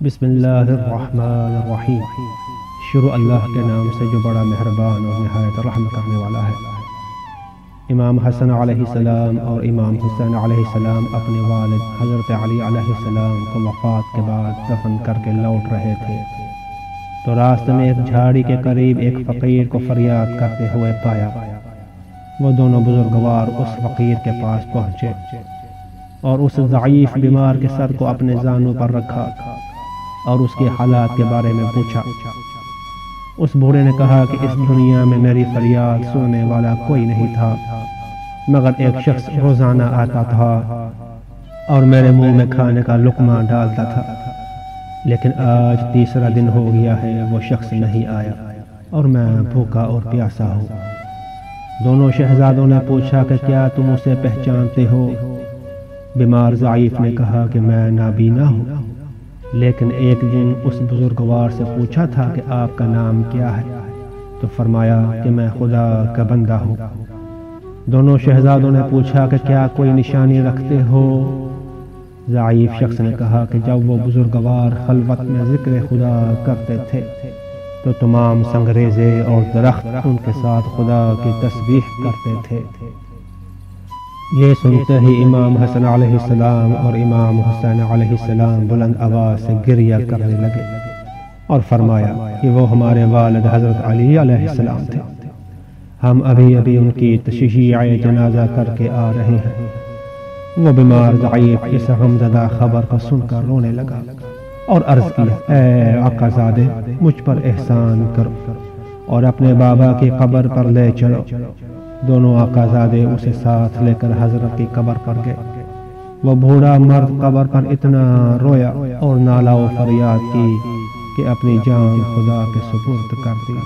بسم اللہ الرحمن الرحیم۔ شروع اللہ کے نام سے جو بڑا مہربان اور نہایت رحم کرنے والا ہے۔ امام حسن علیہ السلام اور امام حسین علیہ السلام اپنے والد حضرت علی علیہ السلام کو وفات کے بعد دفن کر کے لوٹ رہے تھے تو راستے میں ایک جھاڑی کے قریب ایک فقیر کو فریاد کرتے ہوئے پایا۔ وہ دونوں بزرگوار اس فقیر کے پاس پہنچے اور اس ضعیف بیمار کے سر کو اپنے زانوں پر رکھا اور اس کے حالات کے بارے میں پوچھا۔ اس بوڑھے نے کہا کہ اس دنیا میں میری فریاد سننے والا کوئی نہیں تھا مگر ایک شخص روزانہ آتا تھا اور میرے منہ میں کھانے کا لقمہ ڈالتا تھا، لیکن آج تیسرا دن ہو گیا ہے وہ شخص نہیں آیا اور میں بھوکا اور پیاسا ہوں۔ دونوں شہزادوں نے پوچھا کہ کیا تم اسے پہچانتے ہو؟ بیمار ضعیف نے کہا کہ میں نابینا ہوں، لیکن ایک دن اس بزرگوار سے پوچھا تھا کہ آپ کا نام کیا ہے تو فرمایا کہ میں خدا کا بندہ ہوں۔ دونوں شہزادوں نے پوچھا کہ کیا کوئی نشانی رکھتے ہو؟ ضعیف شخص نے کہا کہ جب وہ بزرگوار خلوت میں ذکر خدا کرتے تھے تو تمام سنگریزے اور درخت ان کے ساتھ خدا کی تسبیح کرتے تھے۔ یہ سنتے ہی امام حسن علیہ السلام اور امام حسین علیہ السلام بلند آواز سے گریہ کرنے لگے اور فرمایا کہ وہ ہمارے والد حضرت علی علیہ السلام تھے، ہم ابھی ان کی تشییع جنازہ کر کے آ رہے ہیں۔ وہ بیمار ضعیف اس غمزدہ خبر کو سن کر رونے لگا اور عرض کیا، اے آقا زادے مجھ پر احسان کرو اور اپنے بابا کی قبر پر لے چلو۔ دونوں آقا زادے اسے ساتھ لے کر حضرت کی قبر پر گئے۔ وہ بوڑھا مرد قبر پر اتنا رویا اور نالہ و فریاد کی کہ اپنی جان خدا کے سپرد کر دی۔